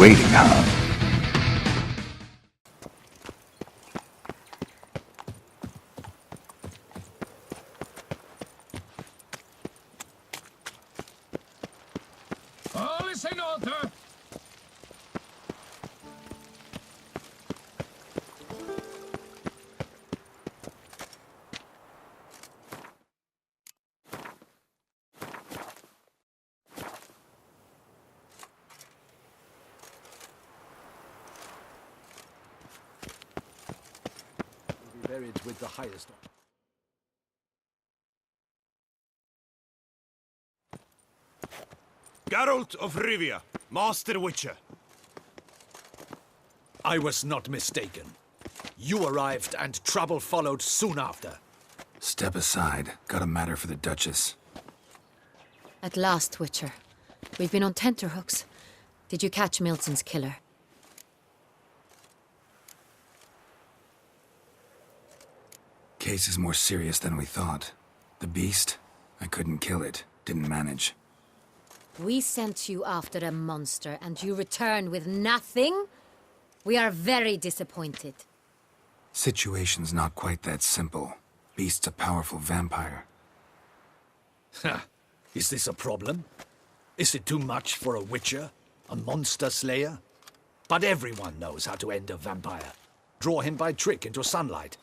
waiting, huh? All is in order. Buried with the highest. Geralt of Rivia, Master Witcher. I was not mistaken. You arrived and trouble followed soon after. Step aside. Got a matter for the Duchess. At last, Witcher. We've been on tenterhooks. Did you catch Milton's killer? Case is more serious than we thought. The beast? I couldn't kill it. Didn't manage. We sent you after a monster, and you return with nothing? We are very disappointed. Situation's not quite that simple. Beast's a powerful vampire. Ha! Is this a problem? Is it too much for a Witcher? A monster slayer? But everyone knows how to end a vampire. Draw him by trick into sunlight.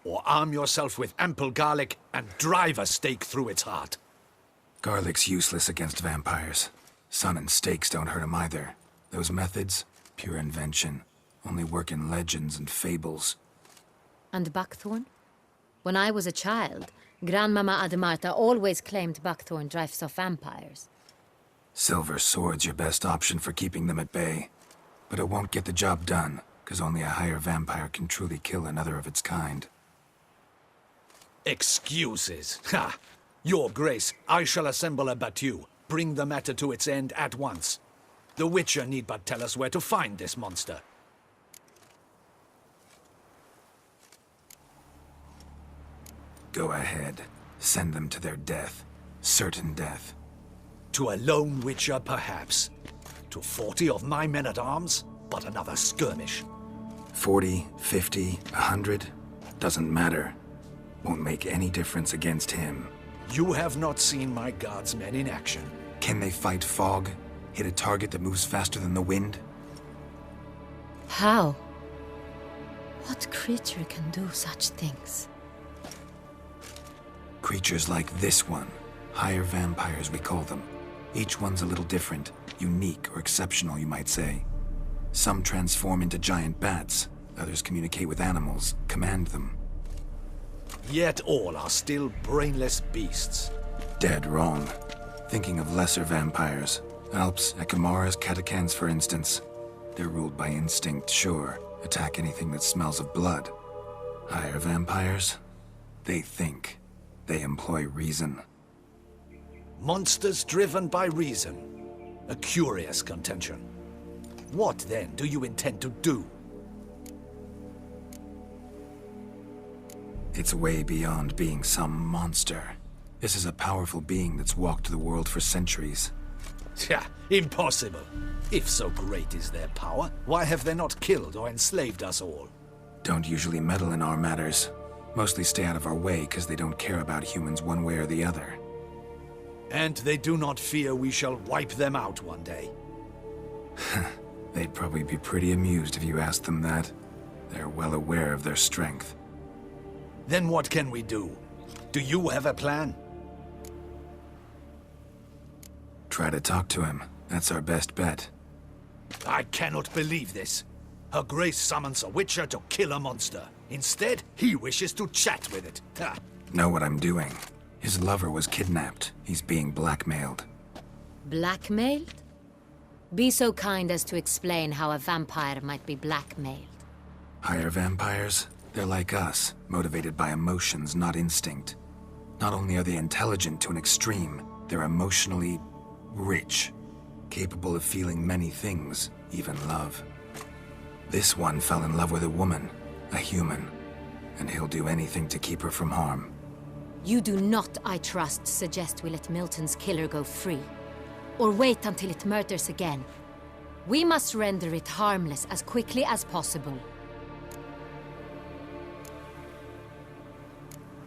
Or arm yourself with ample garlic and drive a stake through its heart. Garlic's useless against vampires. Sun and stakes don't hurt him either. Those methods, pure invention. Only work in legends and fables. And buckthorn? When I was a child, Grandmama Ademarta always claimed buckthorn drives off vampires. Silver sword's your best option for keeping them at bay. But it won't get the job done, because only a higher vampire can truly kill another of its kind. Excuses. Ha! Your Grace, I shall assemble a battue. Bring the matter to its end at once. The Witcher need but tell us where to find this monster. Go ahead. Send them to their death. Certain death. To a lone Witcher, perhaps. To 40 of my men-at-arms, but another skirmish. 40, 50, 100? Doesn't matter. Won't make any difference against him. You have not seen my guardsmen in action. Can they fight fog? Hit a target that moves faster than the wind? How? What creature can do such things? Creatures like this one. Higher vampires, we call them. Each one's a little different. Unique or exceptional, you might say. Some transform into giant bats. Others communicate with animals, command them. Yet all are still brainless beasts. Dead wrong. Thinking of lesser vampires. Alps, Ekamaras, Catacans, for instance. They're ruled by instinct, sure. Attack anything that smells of blood. Higher vampires? They think. They employ reason. Monsters driven by reason. A curious contention. What, then, do you intend to do? It's way beyond being some monster. This is a powerful being that's walked the world for centuries. Tja, impossible. If so great is their power, why have they not killed or enslaved us all? Don't usually meddle in our matters. Mostly stay out of our way because they don't care about humans one way or the other. And they do not fear we shall wipe them out one day. They'd probably be pretty amused if you asked them that. They're well aware of their strength. Then what can we do? Do you have a plan? Try to talk to him. That's our best bet. I cannot believe this. Her Grace summons a Witcher to kill a monster. Instead, he wishes to chat with it. Ha! Know what I'm doing. His lover was kidnapped. He's being blackmailed. Blackmailed? Be so kind as to explain how a vampire might be blackmailed. Higher vampires? They're like us, motivated by emotions, not instinct. Not only are they intelligent to an extreme, they're emotionally rich, capable of feeling many things, even love. This one fell in love with a woman, a human, and he'll do anything to keep her from harm. You do not, I trust, suggest we let Milton's killer go free. Or wait until it murders again. We must render it harmless as quickly as possible.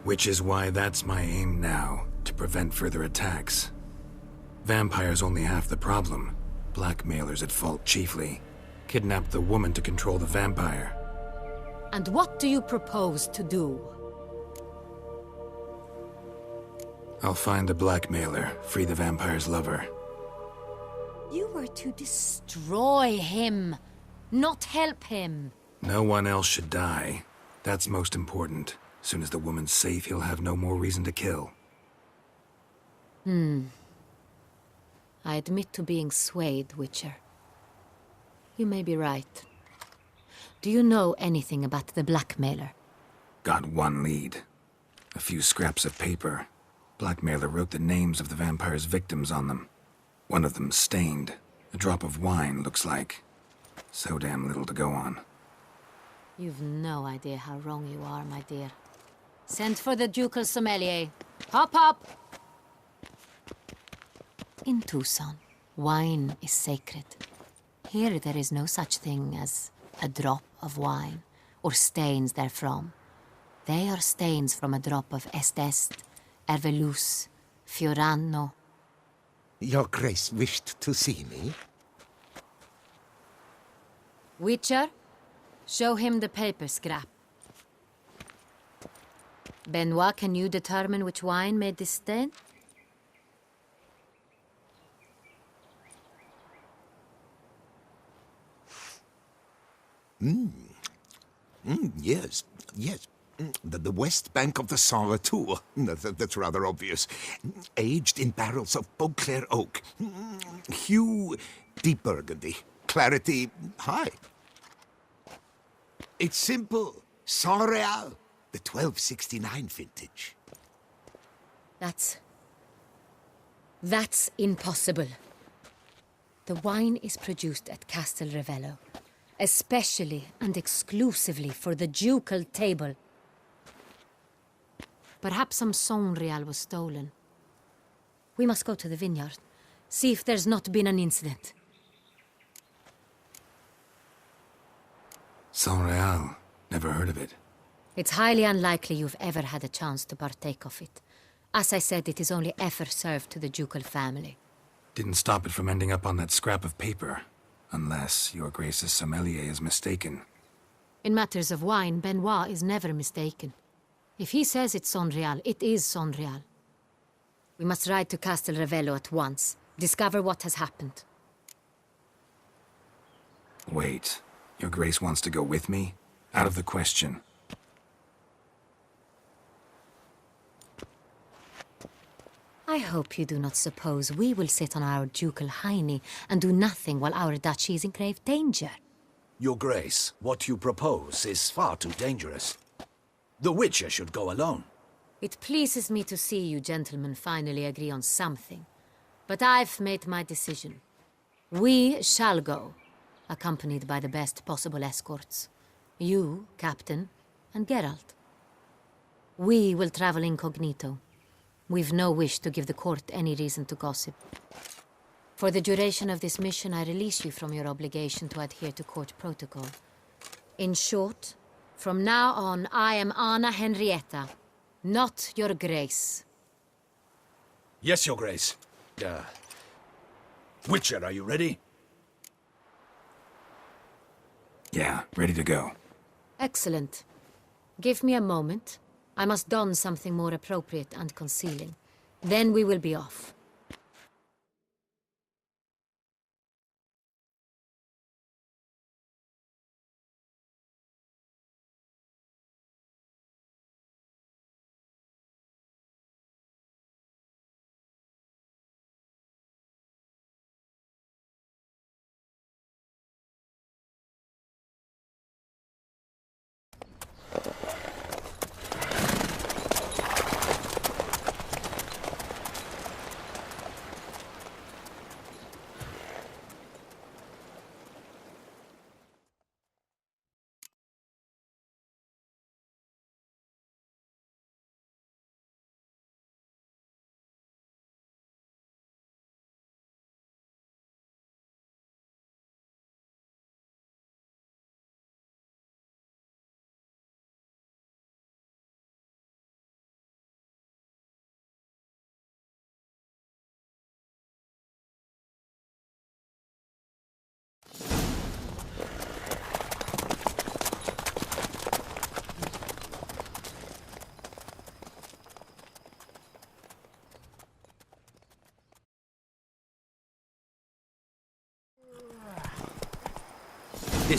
Which is why that's my aim now, to prevent further attacks. Vampires only half the problem. Blackmailers at fault chiefly. Kidnapped the woman to control the vampire. And what do you propose to do? I'll find the blackmailer, free the vampire's lover. You were to destroy him, not help him. No one else should die. That's most important. Soon as the woman's safe, he'll have no more reason to kill. I admit to being swayed, Witcher. You may be right. Do you know anything about the blackmailer? Got one lead. A few scraps of paper. Blackmailer wrote the names of the vampire's victims on them. One of them stained. A drop of wine, looks like. So damn little to go on. You've no idea how wrong you are, my dear. Send for the ducal sommelier. Hop, hop! In Tussaint, wine is sacred. Here there is no such thing as a drop of wine, or stains therefrom. They are stains from a drop of Est, Ervelus, Fiorano. Your Grace wished to see me? Witcher, show him the paper scrap. Benoit, can you determine which wine made this stain? Yes, yes. The west bank of the Sagrado. That's rather obvious. Aged in barrels of Beauclair oak. Hue, deep burgundy. Clarity, high. It's simple. Saint-Réal, the 1269 vintage. That's impossible. The wine is produced at Castel Ravello, especially and exclusively for the ducal table. Perhaps some Saint-Réal was stolen. We must go to the vineyard, see if there's not been an incident. Saint-Réal. Never heard of it. It's highly unlikely you've ever had a chance to partake of it. As I said, it is only ever served to the ducal family. Didn't stop it from ending up on that scrap of paper. Unless your Grace's sommelier is mistaken. In matters of wine, Benoit is never mistaken. If he says it's Saint-Réal, it is Saint-Réal. We must ride to Castel Ravello at once. Discover what has happened. Wait. Your Grace wants to go with me? Out of the question. I hope you do not suppose we will sit on our ducal hiney and do nothing while our duchy is in grave danger. Your Grace, what you propose is far too dangerous. The Witcher should go alone. It pleases me to see you gentlemen finally agree on something. But I've made my decision. We shall go, accompanied by the best possible escorts. You, Captain, and Geralt. We will travel incognito. We've no wish to give the court any reason to gossip. For the duration of this mission, I release you from your obligation to adhere to court protocol. In short, from now on, I am Anna Henrietta, not your Grace. Yes, Your Grace. Witcher, are you ready? Yeah, ready to go. Excellent. Give me a moment. I must don something more appropriate and concealing. Then we will be off.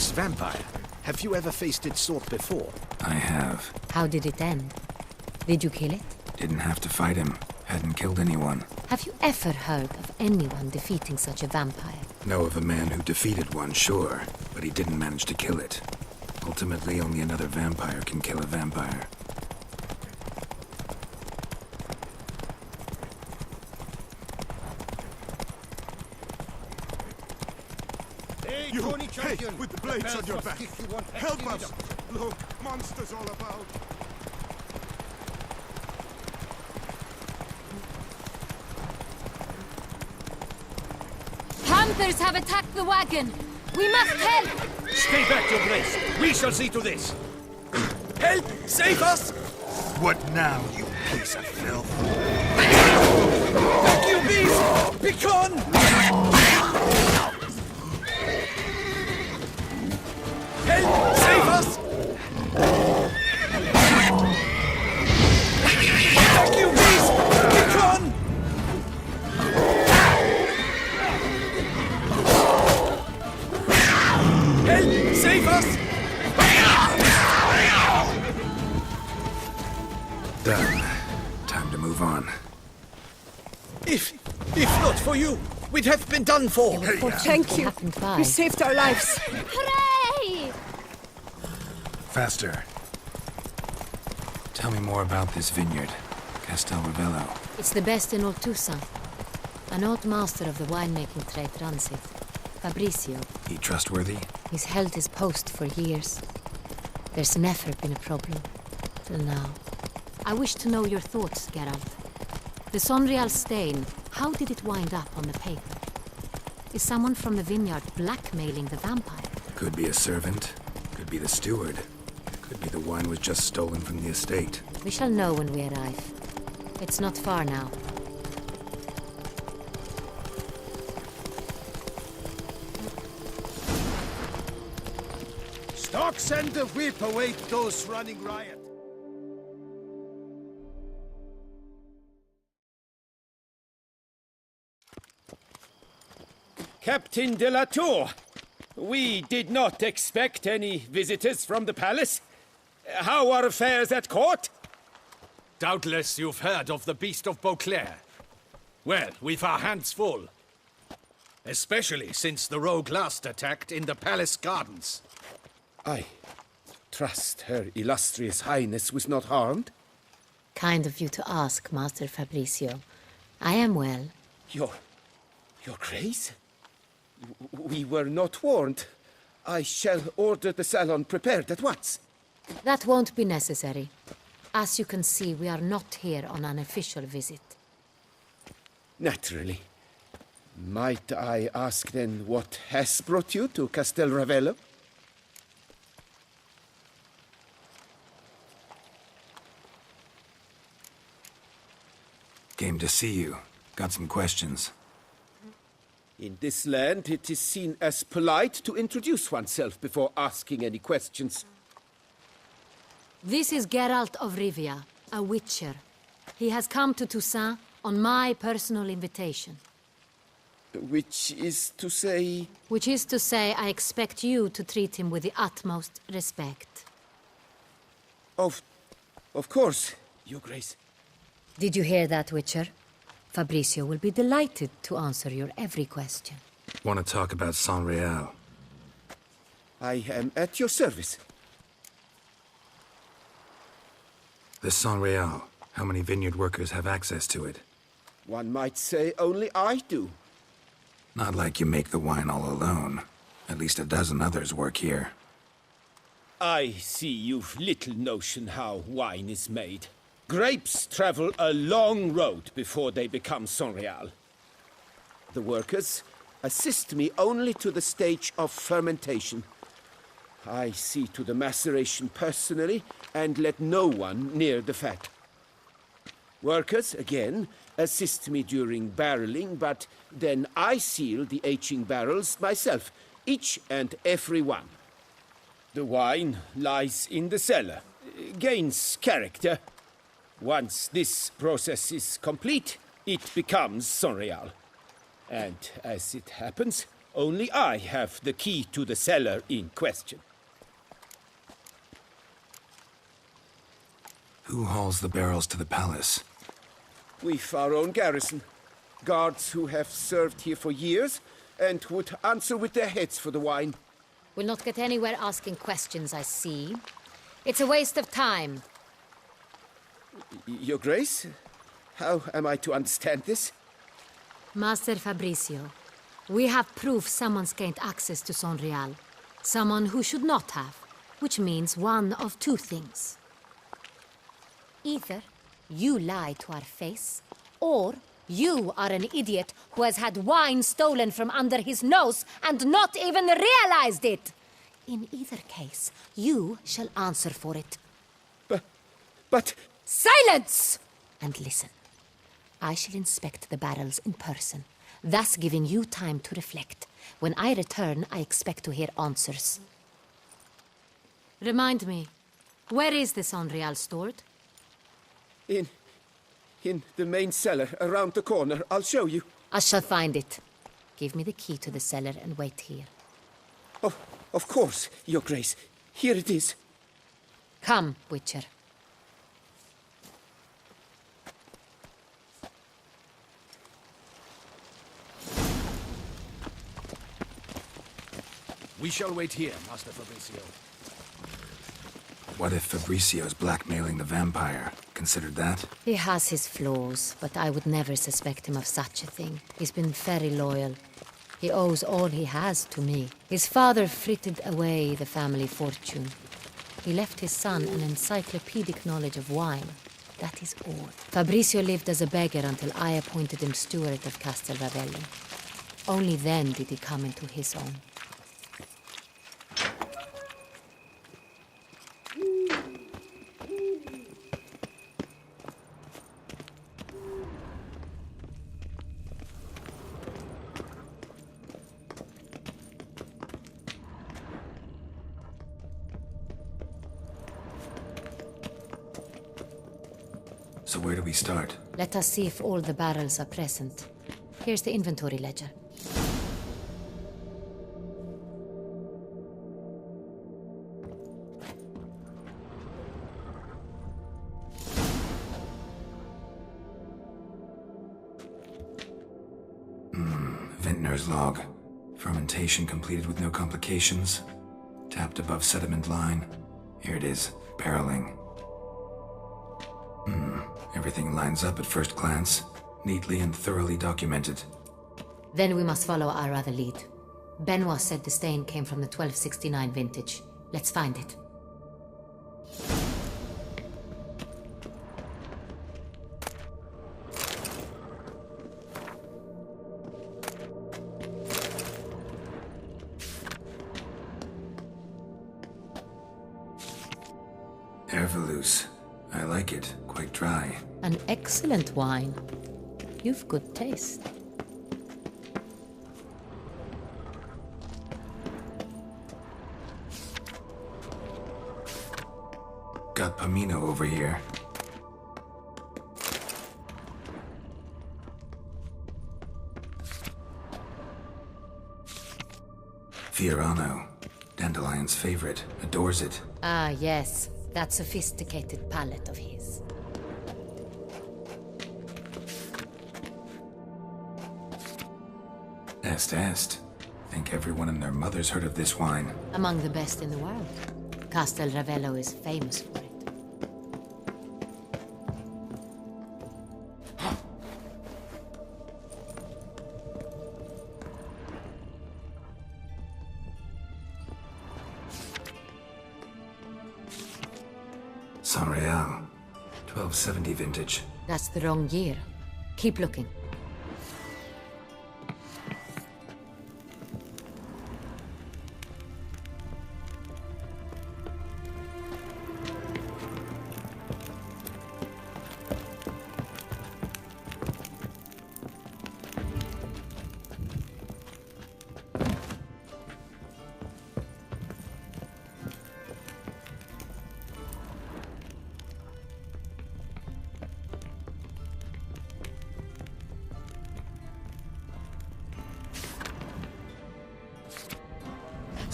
This vampire, have you ever faced its sort before? I have. How did it end? Did you kill it? Didn't have to fight him. Hadn't killed anyone. Have you ever heard of anyone defeating such a vampire? Know of a man who defeated one, sure, but he didn't manage to kill it. Ultimately, only another vampire can kill a vampire. You, hey, with the blades on your back. Help us! Look, monsters all about. Panthers have attacked the wagon! We must help! Stay back, your grace. We shall see to this. Help! Save us! What now, you piece of filth? You beast! Begone! Help! Save us! You beast! Begone! Help! Save us! Done. Time to move on. If not for you, we'd have been done for. Thank you. You saved our lives. Hooray! Faster. Tell me more about this vineyard, Castel Ravello. It's the best in all Tussaint. An old master of the winemaking trade runs it. Fabrizio. He trustworthy? He's held his post for years. There's never been a problem. Till now. I wish to know your thoughts, Geralt. The Sonreal stain, how did it wind up on the paper? Is someone from the vineyard blackmailing the vampire? Could be a servant. Could be the steward. Could be the wine was just stolen from the estate. We shall know when we arrive. It's not far now. Stocks and the whip await those running riot. Captain de la Tour, we did not expect any visitors from the palace. How are affairs at court? Doubtless you've heard of the Beast of Beauclair. Well, we've our hands full. Especially since the rogue last attacked in the palace gardens. I trust Her Illustrious Highness was not harmed? Kind of you to ask, Master Fabrizio. I am well. Your Grace? We were not warned. I shall order the salon prepared at once. That won't be necessary. As you can see, we are not here on an official visit. Naturally. Might I ask then what has brought you to Castel Ravello? Came to see you. Got some questions. In this land, it is seen as polite to introduce oneself before asking any questions. This is Geralt of Rivia, a witcher. He has come to Tussaint on my personal invitation. Which is to say... Which is to say, I expect you to treat him with the utmost respect. Of course, Your Grace. Did you hear that, Witcher? Fabrizio will be delighted to answer your every question. Want to talk about Sonreal? I am at your service. The Sonreal. How many vineyard workers have access to it? One might say only I do. Not like you make the wine all alone. At least a dozen others work here. I see you've little notion how wine is made. Grapes travel a long road before they become Sonreal. The workers assist me only to the stage of fermentation. I see to the maceration personally and let no one near the fat. Workers, again, assist me during barreling, but then I seal the aging barrels myself, each and every one. The wine lies in the cellar, gains character. Once this process is complete, it becomes Sonreal. And as it happens, Only I have the key to the cellar in question. Who hauls the barrels to the palace? We've our own garrison. Guards who have served here for years and would answer with their heads for the wine. We'll not get anywhere asking questions, I see. It's a waste of time. Your Grace? How am I to understand this? Master Fabricio, we have proof someone's gained access to Sonreal. Someone who should not have, which means one of two things. Either you lie to our face, or you are an idiot who has had wine stolen from under his nose and not even realized it. In either case, you shall answer for it. But... Silence! And listen. I shall inspect the barrels in person, thus giving you time to reflect. When I return, I expect to hear answers. Remind me, where is the Sonreal stored? In the main cellar, around the corner. I'll show you. I shall find it. Give me the key to the cellar and wait here. Oh, of course, Your Grace. Here it is. Come, Witcher. We shall wait here, Master Fabricio. What if Fabricio's blackmailing the vampire? Considered that? He has his flaws, but I would never suspect him of such a thing. He's been very loyal. He owes all he has to me. His father frittered away the family fortune. He left his son an encyclopedic knowledge of wine. That is all. Fabricio lived as a beggar until I appointed him steward of Castel Ravelli. Only then did he come into his own. So where do we start? Let us see if all the barrels are present. Here's the inventory ledger. Vintner's log. Fermentation completed with no complications. Tapped above sediment line. Here it is. Barreling. Everything lines up at first glance. Neatly and thoroughly documented. Then we must follow our other lead. Benoit said the stain came from the 1269 vintage. Let's find it. Ervelous. I like it. Quite dry. An excellent wine. You've good taste. Got Pomino over here. Fiorano. Dandelion's favorite. Adores it. Ah, yes. That sophisticated palate of his. Est. Think everyone and their mother's heard of this wine. Among the best in the world. Castel Ravello is famous for it. Sonreal. 1270 vintage. That's the wrong year. Keep looking.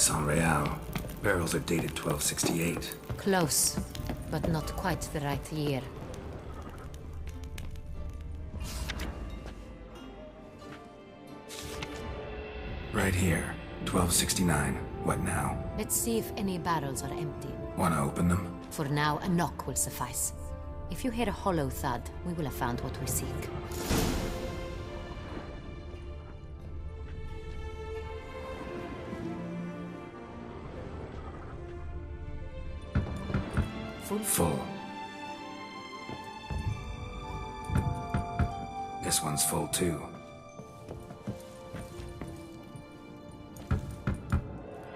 Saint-Réal. Barrels are dated 1268. Close, but not quite the right year. Right here, 1269. What now? Let's see if any barrels are empty. Wanna open them? For now, a knock will suffice. If you hear a hollow thud, we will have found what we seek. Full. This one's full too.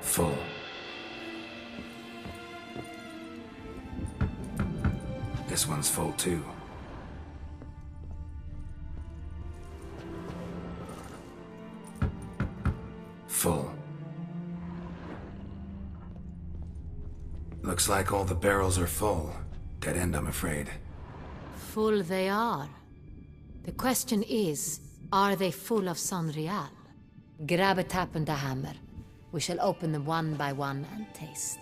Full. This one's full too. Full. Looks like all the barrels are full. Dead end, I'm afraid. Full they are. The question is, are they full of Saint-Réal? Grab a tap and a hammer. We shall open them one by one and taste.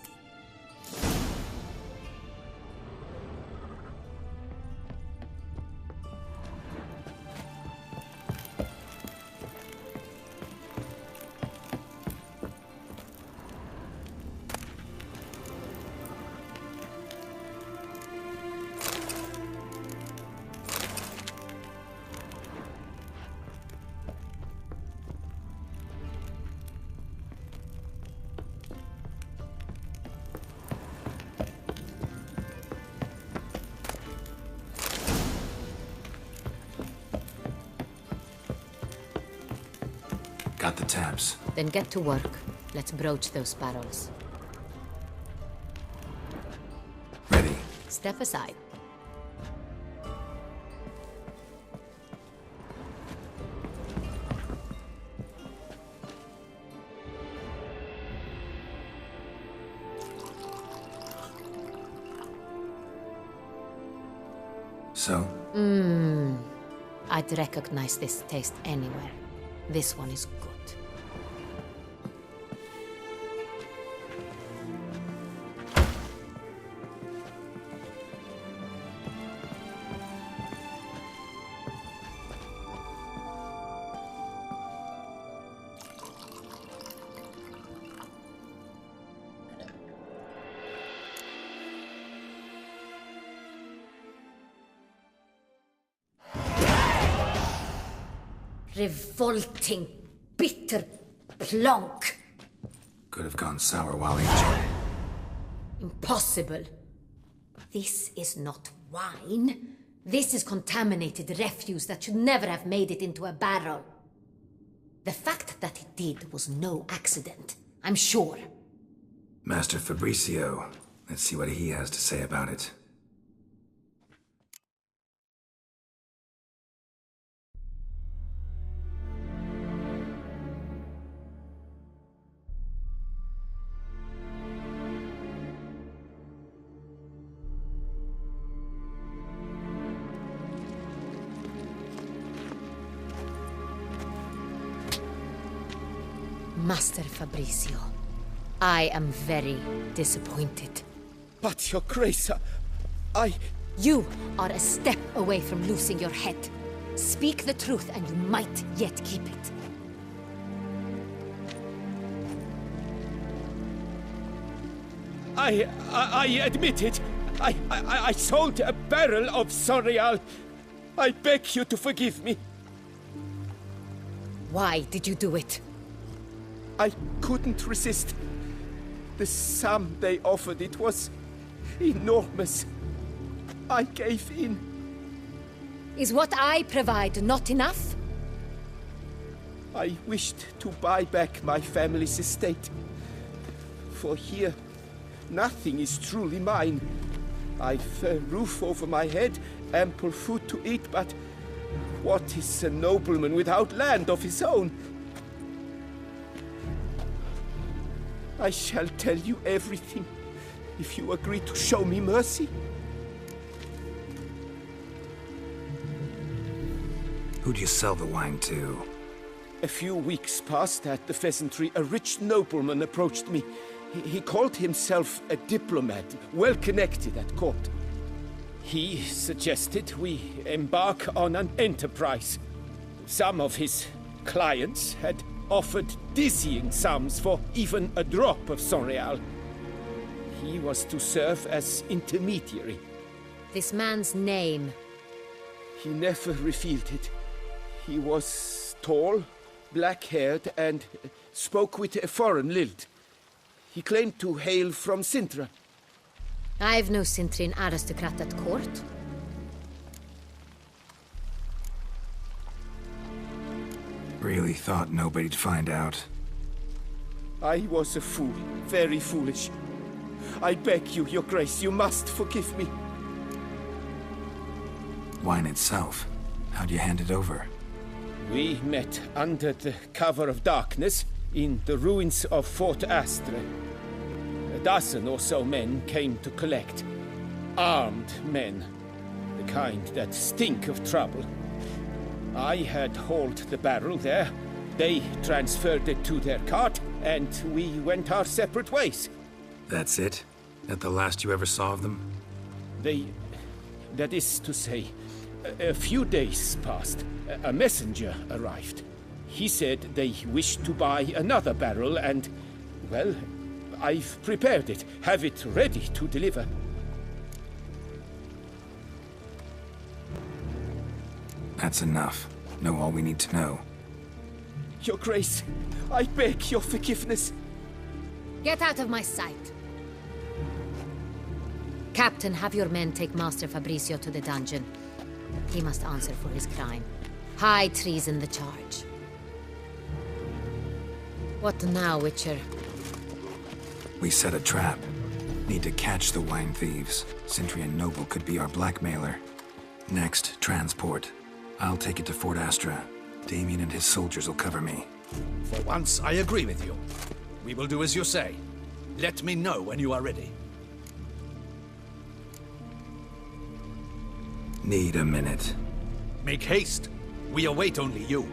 Got the taps. Then get to work. Let's broach those barrels. Ready. Step aside. So? I'd recognize this taste anywhere. This one is good. Revolting, bitter plonk. Could have gone sour while aging. Impossible. This is not wine. This is contaminated refuse that should never have made it into a barrel. The fact that it did was no accident, I'm sure. Master Fabricio. Let's see what he has to say about it. Master Fabricio, I am very disappointed. But, Your Grace, I... You are a step away from losing your head. Speak the truth and you might yet keep it. I admit it. I sold a barrel of Saint-Réal. I beg you to forgive me. Why did you do it? I couldn't resist. The sum they offered, it was enormous. I gave in. Is what I provide not enough? I wished to buy back my family's estate. For here, nothing is truly mine. I've a roof over my head, ample food to eat, but what is a nobleman without land of his own? I shall tell you everything, if you agree to show me mercy. Who'd you sell the wine to? A few weeks past at the pheasantry, a rich nobleman approached me. He called himself a diplomat, well connected at court. He suggested we embark on an enterprise. Some of his clients had offered dizzying sums for even a drop of Sonreal. He was to serve as intermediary. This man's name? He never revealed it. He was tall, black-haired, and spoke with a foreign lilt. He claimed to hail from Sintra. I've no Sintrian aristocrat at court. Really thought nobody'd find out. I was a fool, very foolish. I beg you, Your Grace, you must forgive me. Wine itself, how'd you hand it over? We met under the cover of darkness in the ruins of Fort Astre. A dozen or so men came to collect. Armed men. The kind that stink of trouble. I had hauled the barrel there. They transferred it to their cart, and we went our separate ways. That's it? That the last you ever saw of them? That is to say, a few days passed. A messenger arrived. He said they wished to buy another barrel and, well, I've prepared it, have it ready to deliver. That's enough. Know all we need to know. Your Grace, I beg your forgiveness. Get out of my sight. Captain, have your men take Master Fabricio to the dungeon. He must answer for his crime. High treason the charge. What now, Witcher? We set a trap. Need to catch the wine thieves. Sintrian noble could be our blackmailer. Next, transport. I'll take it to Fort Astra. Damien and his soldiers will cover me. For once, I agree with you. We will do as you say. Let me know when you are ready. Need a minute. Make haste. We await only you.